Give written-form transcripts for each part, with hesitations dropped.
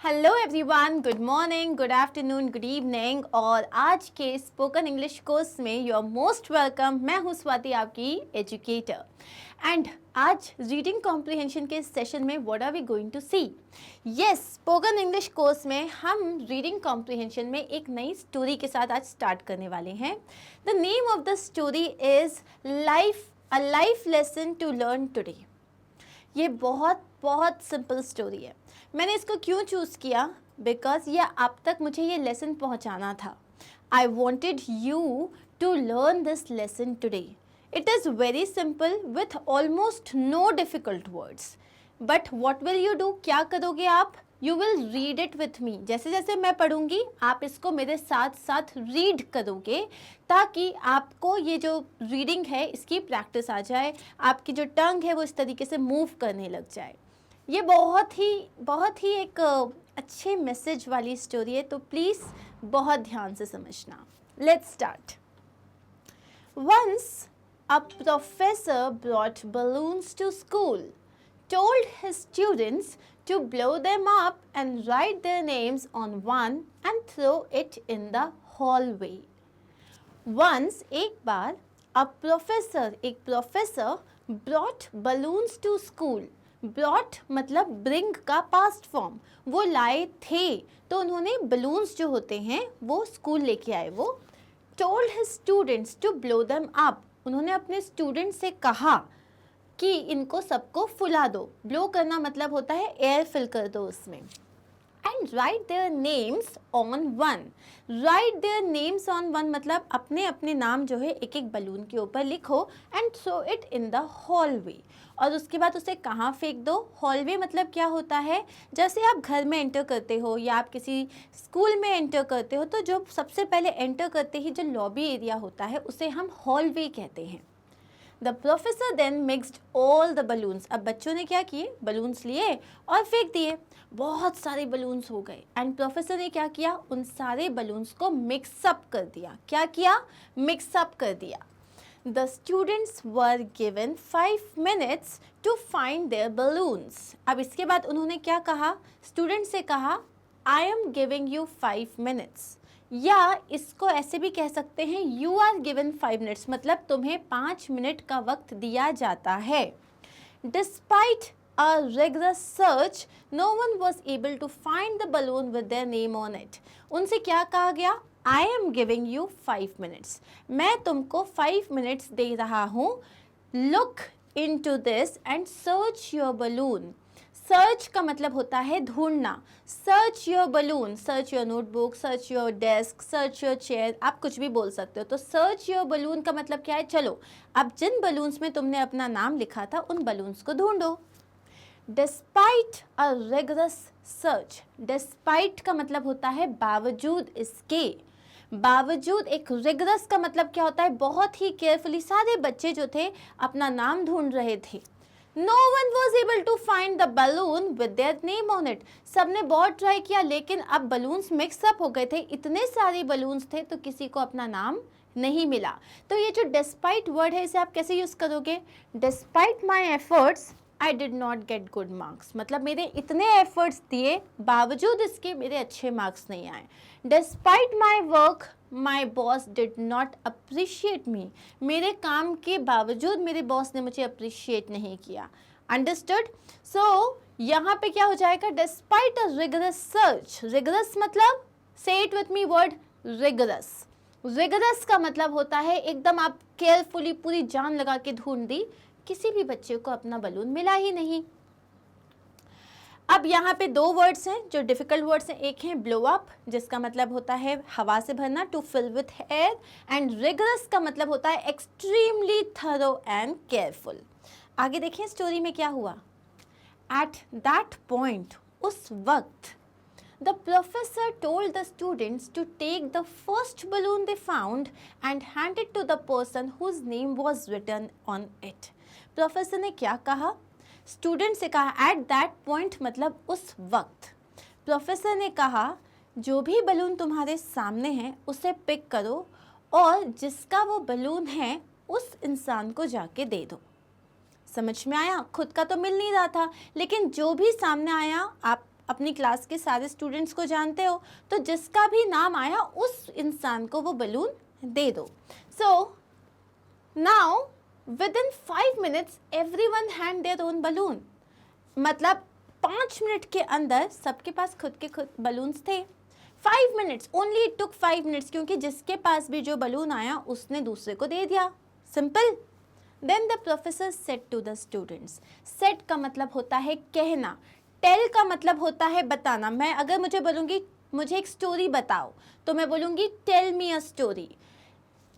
Hello everyone, good morning, good afternoon, good evening. और आज के स्पोकन इंग्लिश कोर्स में यू आर मोस्ट वेलकम। मैं हूँ स्वाति, आपकी एजुकेटर। एंड आज रीडिंग कॉम्प्रिहेंशन के सेशन में what are we going to see? Yes, spoken English course में हम रीडिंग कॉम्प्रिहेंशन में एक नई स्टोरी के साथ आज स्टार्ट करने वाले हैं। The name of the story is a life lesson to learn today. ये बहुत बहुत सिंपल स्टोरी है। मैंने इसको क्यों चूज़ किया? बिकॉज ये आप तक मुझे ये लेसन पहुंचाना था। I wanted you to learn this lesson today. It is very simple with almost no difficult words. But what will you do? क्या करोगे आप? You will read it with me. जैसे जैसे मैं पढ़ूंगी आप इसको मेरे साथ साथ रीड करोगे, ताकि आपको ये जो रीडिंग है इसकी प्रैक्टिस आ जाए, आपकी जो टंग है वो इस तरीके से मूव करने लग जाए। ये बहुत ही एक अच्छे मैसेज वाली स्टोरी है, तो प्लीज़ बहुत ध्यान से समझना। Let's start. Once a professor brought balloons to school, told his students to blow them up and write their names on one and throw it in the hallway. Once, एक बार, एक professor brought balloons to school. Brought मतलब bring का past form, वो लाए थे, तो उन्होंने balloons जो होते हैं वो स्कूल लेके आए। वो told his students to blow them up, उन्होंने अपने स्टूडेंट से कहा कि इनको सबको फुला दो। ब्लो करना मतलब होता है एयर फिल कर दो उसमें। And right their names on one. Right their names on one मतलब अपने अपने नाम जो है एक एक बलून के ऊपर लिखो and throw it in the hallway. और उसके बाद उसे कहाँ फेंक दो? हॉलवे मतलब क्या होता है? जैसे आप घर में एंटर करते हो या आप किसी स्कूल में एंटर करते हो, तो जो सबसे पहले एंटर करते ही जो लॉबी एरिया होता है उसे हम हॉलवे कहते हैं। The professor then mixed all the balloons. अब बच्चों ने क्या किए? बलून्स लिए और फेंक दिए। बहुत सारे बलून्स हो गए एंड प्रोफेसर ने क्या किया? उन सारे बलून्स को मिक्सअप कर दिया। क्या किया? मिक्सअप कर दिया। The students were given 5 minutes to find their balloons. अब इसके बाद उन्होंने क्या कहा? स्टूडेंट से कहा I am giving you 5 minutes. या इसको ऐसे भी कह सकते हैं यू आर गिवन 5 मिनट्स, मतलब तुम्हें 5 मिनट का वक्त दिया जाता है। Despite a rigorous search no one was able to find the balloon with their name on it. उनसे क्या कहा गया? I am giving you 5 minutes, मैं तुमको 5 मिनट्स दे रहा हूँ। Look into this and search your balloon. Search का मतलब होता है ढूंढना। Search your balloon, search your notebook, search your desk, search your chair, आप कुछ भी बोल सकते हो। तो सर्च योर बलून का मतलब क्या है? चलो अब जिन बलून्स में तुमने अपना नाम लिखा था उन बलून्स को ढूंढो। Despite a rigorous search, despite का मतलब होता है बावजूद इसके। बावजूद एक रिगरस का मतलब क्या होता है? बहुत ही केयरफुली सारे बच्चे जो थे अपना नाम ढूंढ रहे थे। No one was able to find the balloon with their name on it. सबने बहुत ट्राई किया लेकिन अब बलून्स मिक्सअप हो गए थे, इतने सारे बलून्स थे तो किसी को अपना नाम नहीं मिला। तो ये जो डिस्पाइट वर्ड है इसे आप कैसे यूज़ करोगे? Despite my efforts I did not get good marks, मतलब मेरे इतने एफर्ट्स दिए बावजूद इसके मेरे अच्छे मार्क्स नहीं आए। Despite my work my boss did not appreciate मी, मेरे काम के बावजूद मेरे बॉस ने मुझे अप्रिशिएट नहीं किया। अंडरस्टूड? सो यहाँ पे क्या हो जाएगा? Despite a rigorous search. Rigorous मतलब, से it with me word, rigorous. Rigorous का मतलब होता है एकदम आप केयरफुली पूरी जान लगा के ढूंढ दी, किसी भी बच्चे को अपना बलून मिला ही नहीं। अब यहाँ पे दो वर्ड्स हैं जो डिफिकल्ट वर्ड्स हैं। एक है ब्लो अप जिसका मतलब होता है हवा से भरना, to fill with air, and rigorous का मतलब होता है एक्सट्रीमली थरो एंड केयरफुल। आगे देखिए स्टोरी में क्या हुआ। एट दैट पॉइंट, उस वक्त, the professor told the students to take the first balloon they found and hand it to the person whose name was written on it. Professor ने क्या कहा? स्टूडेंट से कहा एट दैट पॉइंट मतलब उस वक्त। प्रोफेसर ने कहा जो भी बलून तुम्हारे सामने है उसे पिक करो और जिसका वो बलून है उस इंसान को जाके दे दो। समझ में आया? खुद का तो मिल नहीं रहा था लेकिन जो भी सामने आया आप अपनी क्लास के सारे स्टूडेंट्स को जानते हो, तो जिसका भी नाम आया उस इंसान को वो बलून दे दो. So now within 5 minutes everyone hand their own balloon. मतलब 5 मिनट के अंदर सबके पास खुद के खुद बलून्स थे. 5 minutes, only it took 5 minutes, क्योंकि जिसके पास भी जो बलून आया उसने दूसरे को दे दिया. Simple. Then the professor said to the students. Said का मतलब होता है कहना. Tell का मतलब होता है बताना. मैं अगर मुझे बोलूँगी मुझे एक स्टोरी बताओ, तो मैं बोलूँगी tell me a story.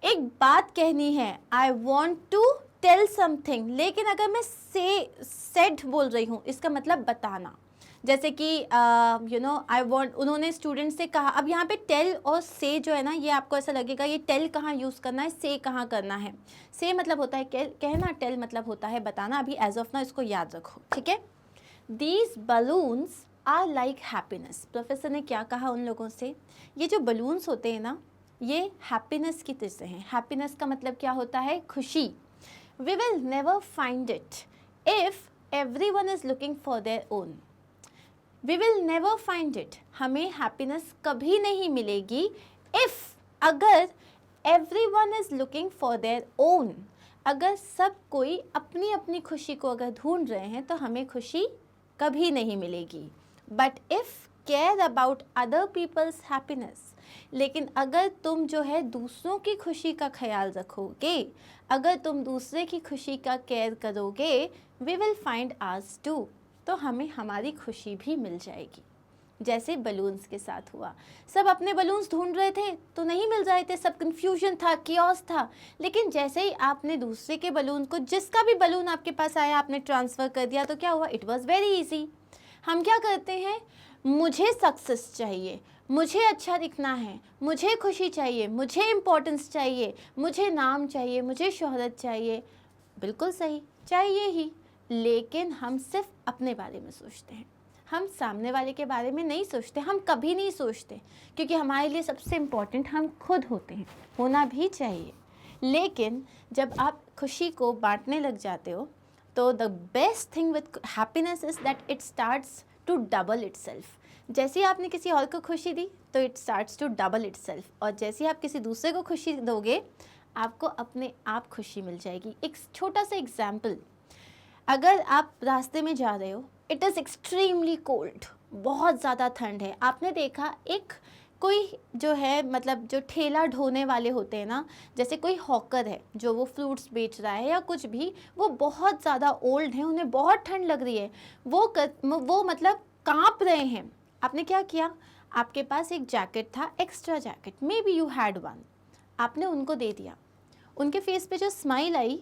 एक बात कहनी है, I want to tell something. लेकिन अगर मैं said बोल रही हूँ, इसका मतलब बताना. जैसे कि आई वॉन्ट, उन्होंने स्टूडेंट से कहा. अब यहाँ पे टेल और से जो है ना, ये आपको ऐसा लगेगा ये टेल कहाँ यूज़ करना है, से कहाँ करना है. से मतलब होता है कहना, टेल मतलब होता है बताना. अभी एज ऑफ ना इसको याद रखो, ठीक है. These balloons are like happiness. Professor ने क्या कहा उन लोगों से, ये जो बलून्स होते हैं ना, ये हैप्पीनेस की तरह से हैं. हैप्पीनेस का मतलब क्या होता है, खुशी. We will never find it if everyone is looking for their own. We will never find it. हमें happiness कभी नहीं मिलेगी if, अगर everyone is looking for their own. अगर सब कोई अपनी अपनी खुशी को अगर ढूंढ रहे हैं तो हमें खुशी कभी नहीं मिलेगी. But if care about other people's happiness, लेकिन अगर तुम जो है दूसरों की खुशी का ख्याल रखोगे, अगर तुम दूसरे की खुशी का केयर करोगे, we will find ours too. तो हमें हमारी खुशी भी मिल जाएगी. जैसे बलून्स के साथ हुआ. सब अपने बलून्स ढूंढ रहे थे तो नहीं मिल रहे थे, सब कन्फ्यूजन था, कियोस था. लेकिन जैसे ही आपने दूसरे के बलून को, जिसका भी बलून आपके पास आया, आपने ट्रांसफ़र कर दिया, तो क्या हुआ, इट वॉज़ वेरी ईजी. हम क्या करते हैं, मुझे सक्सेस चाहिए, मुझे अच्छा दिखना है, मुझे खुशी चाहिए, मुझे इम्पोर्टेंस चाहिए, मुझे नाम चाहिए, मुझे शोहरत चाहिए. बिल्कुल सही, चाहिए ही. लेकिन हम सिर्फ अपने बारे में सोचते हैं, हम सामने वाले के बारे में नहीं सोचते. हम कभी नहीं सोचते, क्योंकि हमारे लिए सबसे इम्पॉर्टेंट हम खुद होते हैं, होना भी चाहिए. लेकिन जब आप खुशी को बांटने लग जाते हो, तो the best thing with happiness is that it starts to double itself. जैसे ही आपने किसी और को खुशी दी तो it starts to double itself. और जैसे ही आप किसी दूसरे को खुशी दोगे, आपको अपने आप खुशी मिल जाएगी. एक छोटा सा एग्जाम्पल, अगर आप रास्ते में जा रहे हो, इट इज़ एक्सट्रीमली कोल्ड, बहुत ज़्यादा ठंड है. आपने देखा एक कोई जो है, मतलब जो ठेला ढोने वाले होते हैं ना, जैसे कोई हॉकर है जो वो फ्रूट्स बेच रहा है या कुछ भी, वो बहुत ज़्यादा ओल्ड हैं, उन्हें बहुत ठंड लग रही है, वो मतलब काँप रहे हैं. आपने क्या किया, आपके पास एक जैकेट था, extra jacket, may be you had one, आपने उनको दे दिया. उनके फेस पे जो स्माइल आई,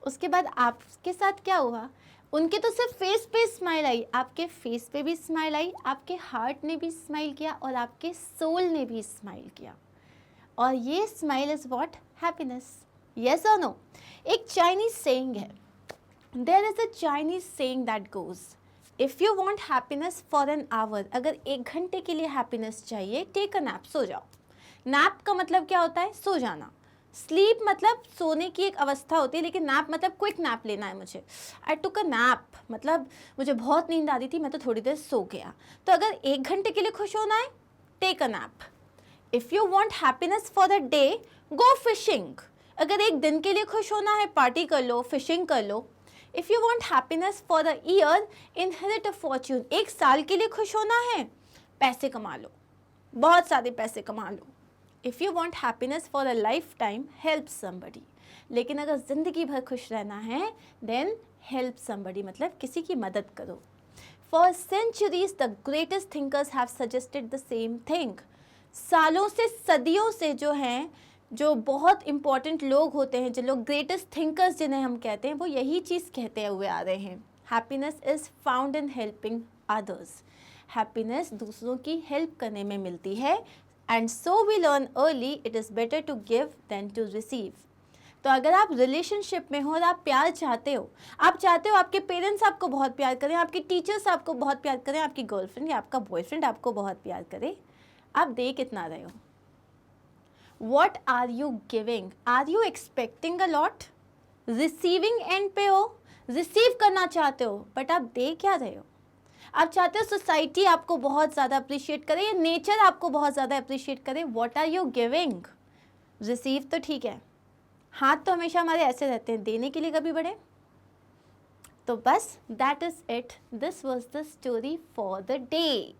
उसके बाद आपके साथ क्या हुआ, उनके तो सिर्फ फेस पे स्माइल आई, आपके फेस पे भी स्माइल आई, आपके हार्ट ने भी स्माइल किया और आपके सोल ने भी स्माइल किया. और ये smile is what, happiness. Yes और नो. एक चाइनीज़ सेइंग है, there is a Chinese saying that goes, if you want happiness for an hour, अगर 1 घंटे के लिए हैप्पीनेस चाहिए, टेक अ नैप, सो जाओ. नैप का मतलब क्या होता है, सो जाना. स्लीप मतलब सोने की एक अवस्था होती है, लेकिन नैप मतलब क्विक नैप लेना है मुझे. आई टुक अ नैप मतलब मुझे बहुत नींद आ रही थी, मैं तो थोड़ी देर सो गया. तो अगर 1 घंटे के लिए खुश होना है, take a nap. If you want happiness for the day, go fishing. अगर 1 दिन के लिए खुश होना है, पार्टी कर लो, फिशिंग कर लो. If you want happiness for the year, inherit a fortune. 1 साल के लिए खुश होना है, पैसे कमा लो, बहुत सारे पैसे कमा लो. If you want happiness for a lifetime, help somebody. लेकिन अगर ज़िंदगी भर खुश रहना है, देन हेल्प समबडी मतलब किसी की मदद करो. For centuries the greatest thinkers have suggested the same thing. सालों से, सदियों से जो हैं, जो बहुत इंपॉर्टेंट लोग होते हैं, जो लोग ग्रेटेस्ट थिंकर्स जिन्हें हम कहते हैं, वो यही चीज़ कहते हुए आ रहे हैं. Happiness is found in helping others. Happiness दूसरों की हेल्प करने में मिलती है. And so we learn early, it is better to give than to receive. तो अगर आप रिलेशनशिप में हो और आप प्यार चाहते हो, आप चाहते हो आपके पेरेंट्स आपको बहुत प्यार करें, आपके टीचर्स आपको बहुत प्यार करें, आपकी गर्लफ्रेंड या आपका बॉयफ्रेंड आपको बहुत प्यार करे, आप दे कितना रहे हो? What are you giving? Are you expecting a lot? Receiving and पे हो, रिसीव करना चाहते हो, बट आप दे क्या रहे हो? आप चाहते हो सोसाइटी आपको बहुत ज़्यादा अप्रिशिएट करे या नेचर आपको बहुत ज़्यादा अप्रिशिएट करे? What are you giving? Receive तो ठीक है, हाथ तो हमेशा हमारे ऐसे रहते हैं, देने के लिए कभी बढ़े? तो बस that is it, this was the story for the day.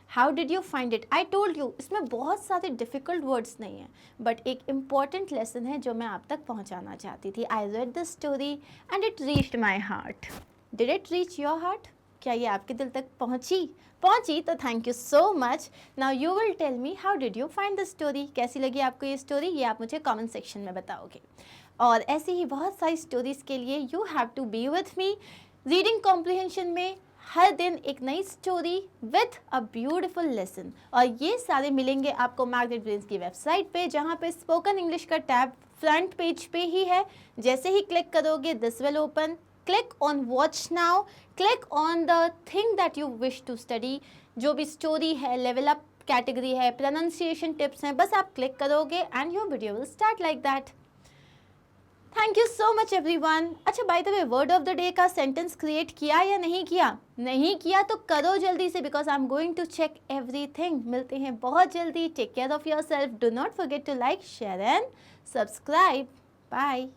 How did you find it? I told you, इसमें बहुत सारे डिफ़िकल्ट वर्ड्स नहीं हैं, बट एक इम्पॉर्टेंट लेसन है जो मैं आप तक पहुंचाना चाहती थी। I read the story and it reached my heart. Did it reach your heart? क्या ये आपके दिल तक पहुंची तो thank you so much. Now you will tell me how did you find the story. कैसी लगी आपको ये स्टोरी, ये आप मुझे कमेंट सेक्शन में बताओगे। और ऐसी ही बहुत सारी स्टोरीज़ के लिए you have to be with me. Reading comprehension में हर दिन एक नई story with a beautiful lesson, और ये सारे मिलेंगे आपको मैग्नेट ब्रेन्स की वेबसाइट पे, जहाँ पे स्पोकन इंग्लिश का टैब फ्रंट पेज पे ही है। जैसे ही क्लिक करोगे this will open, click on watch now, click on the thing that you wish to study. जो भी स्टोरी है, लेवल अप कैटेगरी है, प्रोनाउंसिएशन टिप्स हैं, बस आप क्लिक करोगे and your video will start like that. Thank you so much everyone. अच्छा, by the way, word of the day का सेंटेंस क्रिएट किया या नहीं किया? नहीं किया तो करो जल्दी से, because I am going to check everything. मिलते हैं बहुत जल्दी। Take care of yourself. Do not forget to like, share and subscribe. Bye.